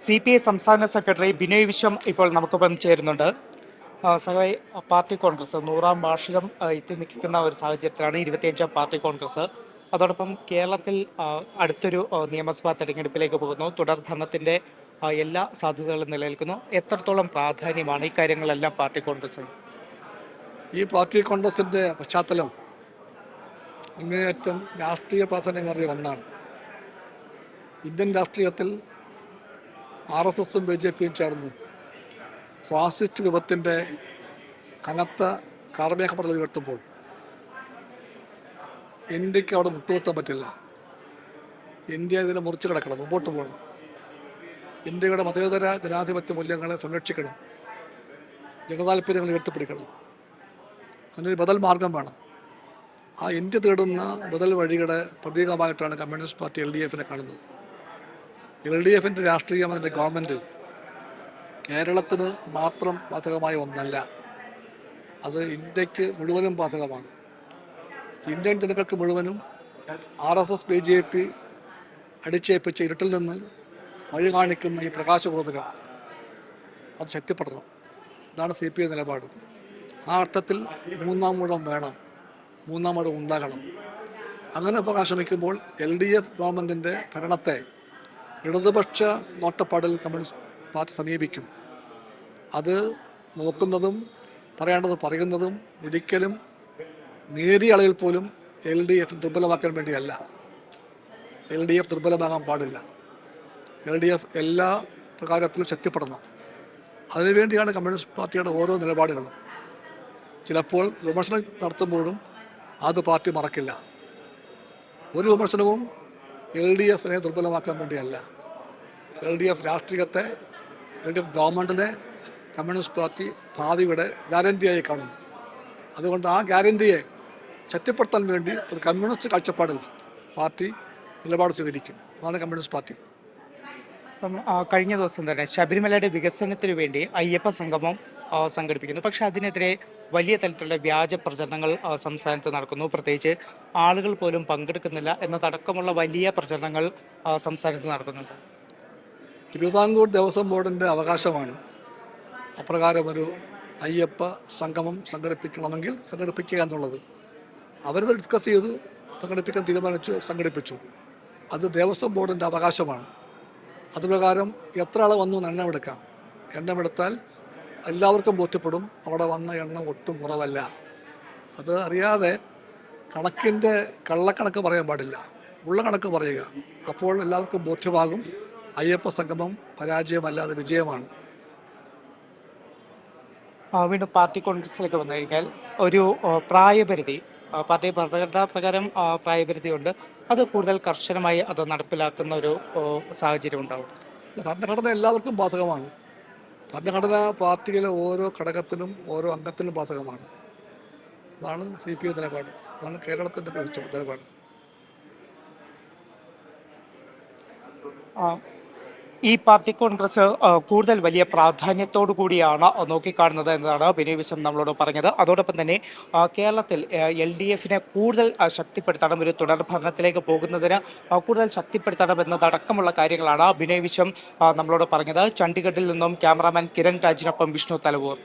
CPI സംസ്ഥാന secretary Binoy Viswam ഇപ്പോൾ നമുക്കൊപ്പം ചേരുന്നുണ്ട്. സഹായ്, പാർട്ടി കോൺഗ്രസ് 100-ാം വാർഷികം എത്തി നിൽക്കുന്ന ഒരു സാഹചര്യത്തിലാണ് 25-ാം പാർട്ടി കോൺഗ്രസ്. അതോടൊപ്പം കേരളത്തിൽ അടുത്തൊരു നിയമസഭാ തെരഞ്ഞെടുപ്പിലേക്ക് പോകുന്നു. തുടർ ഭരണത്തിൻ്റെ എല്ലാ സാധ്യതകളും നിലനിൽക്കുന്നു. എത്രത്തോളം പ്രാധാന്യമാണ് ഈ കാര്യങ്ങളെല്ലാം പാർട്ടി കോൺഗ്രസിന്? ഈ പാർട്ടി കോൺഗ്രസിൻ്റെ പശ്ചാത്തലം അങ്ങേയറ്റം രാഷ്ട്രീയ പ്രാധാന്യമേറിയ ഒന്നാണ്. ഇന്ത്യൻ രാഷ്ട്രീയത്തിൽ RSSും BJPയും ചേർന്ന് ഫാസിസ്റ്റ് വിപത്തിൻ്റെ കനത്ത കാർമേഘപടൽ ഉയർത്തുമ്പോൾ ഇന്ത്യക്ക് അവിടെ മുട്ടുകുത്താൻ പറ്റില്ല. ഇന്ത്യ ഇതിനെ മുറിച്ച് കിടക്കണം, മുമ്പോട്ട് പോകണം. ഇന്ത്യയുടെ മതേതര ജനാധിപത്യ മൂല്യങ്ങളെ സംരക്ഷിക്കണം, ജനതാല്പര്യങ്ങൾ ഉയർത്തിപ്പിടിക്കണം. അതിനൊരു ബദൽ മാർഗം വേണം. ആ ഇന്ത്യ തേടുന്ന ബദൽ വഴിയുടെ പ്രതീകമായിട്ടാണ് കമ്മ്യൂണിസ്റ്റ് പാർട്ടി LDFനെ കാണുന്നത്. LDFിൻ്റെ രാഷ്ട്രീയം, അതിൻ്റെ ഗവൺമെൻറ് കേരളത്തിന് മാത്രം ബാധകമായ ഒന്നല്ല, അത് ഇന്ത്യക്ക് മുഴുവനും ബാധകമാണ്. ഇന്ത്യൻ ജനങ്ങൾക്ക് മുഴുവനും RSS BJP അടിച്ചേൽപ്പിച്ച ഇരുട്ടിൽ നിന്ന് വഴി കാണിക്കുന്ന ഈ പ്രകാശഗോപുരം അത് ശക്തിപ്പെടണം. ഇതാണ് CPI നിലപാട്. ആ അർത്ഥത്തിൽ മൂന്നാം ഊഴം വേണം, മൂന്നാം ഊഴം ഉണ്ടാകണം. അങ്ങനെ പ്രകാശമിക്കുമ്പോൾ LDF ഗവൺമെൻറ്റിൻ്റെ ഭരണത്തെ ഇടതുപക്ഷ നോട്ടപ്പാടിൽ കമ്മ്യൂണിസ്റ്റ് പാർട്ടി സമീപിക്കും. അത് നോക്കുന്നതും പറയേണ്ടത് പറയുന്നതും ഒരിക്കലും നേരിയ അളവിൽ പോലും LDF ദുർബലമാക്കാൻ വേണ്ടിയല്ല. LDF ദുർബലമാകാൻ പാടില്ല. LDF എല്ലാ പ്രകാരത്തിലും ശക്തിപ്പെടണം. അതിനുവേണ്ടിയാണ് കമ്മ്യൂണിസ്റ്റ് പാർട്ടിയുടെ ഓരോ നിലപാടുകളും. ചിലപ്പോൾ വിമർശനം നടത്തുമ്പോഴും അത് പാർട്ടി മറക്കില്ല. ഒരു വിമർശനവും LDFനെ ദുർബലമാക്കാൻ വേണ്ടിയല്ല. LDF രാഷ്ട്രീയത്തെ, LDF ഗവൺമെൻറ്റിനെ കമ്മ്യൂണിസ്റ്റ് പാർട്ടി ഭാവിയുടെ ഗ്യാരൻറ്റിയായി കാണും. അതുകൊണ്ട് ആ ഗ്യാരൻറ്റിയെ ശക്തിപ്പെടുത്താൻ വേണ്ടി ഒരു കമ്മ്യൂണിസ്റ്റ് കാഴ്ചപ്പാടിൽ പാർട്ടി നിലപാട് സ്വീകരിക്കും. അതാണ് കമ്മ്യൂണിസ്റ്റ് പാർട്ടി. അപ്പം കഴിഞ്ഞ ദിവസം തന്നെ ശബരിമലയുടെ വികസനത്തിനു വേണ്ടി അയ്യപ്പ സംഗമം സംഘടിപ്പിക്കുന്നു. പക്ഷെ അതിനെതിരെ വലിയ തരത്തിലുള്ള വ്യാജ പ്രചരണങ്ങൾ സംസ്ഥാനത്ത് നടക്കുന്നു. പ്രത്യേകിച്ച് ആളുകൾ പോലും പങ്കെടുക്കുന്നില്ല എന്നതടക്കമുള്ള വലിയ പ്രചരണങ്ങൾ സംസ്ഥാനത്ത് നടക്കുന്നുണ്ട്. തിരുവിതാംകൂർ ദേവസ്വം ബോർഡിൻ്റെ അവകാശമാണ് അപ്രകാരം ഒരു അയ്യപ്പ സംഗമം സംഘടിപ്പിക്കണമെങ്കിൽ സംഘടിപ്പിക്കുക എന്നുള്ളത്. അവരത് ഡിസ്കസ് ചെയ്തു, സംഘടിപ്പിക്കാൻ തീരുമാനിച്ചു, സംഘടിപ്പിച്ചു. അത് ദേവസ്വം ബോർഡിൻ്റെ അവകാശമാണ്. അതുപ്രകാരം എത്ര ആൾ വന്നു എണ്ണമെടുക്കാം. എണ്ണമെടുത്താൽ എല്ലാവർക്കും ബോധ്യപ്പെടും അവിടെ വന്ന എണ്ണം ഒട്ടും കുറവല്ല. അത് അറിയാതെ കണക്കിൻ്റെ കള്ളക്കണക്ക് പറയാൻ പാടില്ല, ഉള്ള കണക്ക് പറയുക. അപ്പോൾ എല്ലാവർക്കും ബോധ്യമാകും അയ്യപ്പ സംഗമം പരാജയമല്ലാതെ വിജയമാണ്. വീണ്ടും പാർട്ടി കോൺഗ്രസിലേക്ക് വന്നു കഴിഞ്ഞാൽ ഒരു പ്രായപരിധി, പാർട്ടി ഭരണഘടനാ പ്രകാരം പ്രായപരിധിയുണ്ട്. അത് കൂടുതൽ കർശനമായി അത് നടപ്പിലാക്കുന്ന ഒരു സാഹചര്യം ഉണ്ടാവും. ഭരണഘടന എല്ലാവർക്കും ബാധകമാണ്. ഭരണഘടന പാർട്ടിയിലെ ഓരോ ഘടകത്തിനും ഓരോ അംഗത്തിനും ബാധകമാണ്. അതാണ് CPI നിലപാട്. അതാണ് കേരളത്തിൻ്റെ നിലപാട്. ഈ പാർട്ടി കോൺഗ്രസ് കൂടുതൽ വലിയ പ്രാധാന്യത്തോടു കൂടിയാണ് നോക്കിക്കാണുന്നത് എന്നതാണ് ബിനോയ് വിശ്വം നമ്മളോട് പറഞ്ഞത്. അതോടൊപ്പം തന്നെ കേരളത്തിൽ LDFനെ കൂടുതൽ ശക്തിപ്പെടുത്തണം, ഒരു തുടർ ഭരണത്തിലേക്ക് പോകുന്നതിന് കൂടുതൽ ശക്തിപ്പെടുത്തണം എന്നതടക്കമുള്ള കാര്യങ്ങളാണ് ബിനോയ് വിശ്വം നമ്മളോട് പറഞ്ഞത്. ചണ്ഡീഗഡിൽ നിന്നും ക്യാമറാമാൻ കിരൺ രാജിനൊപ്പം വിഷ്ണു തലവൂർ.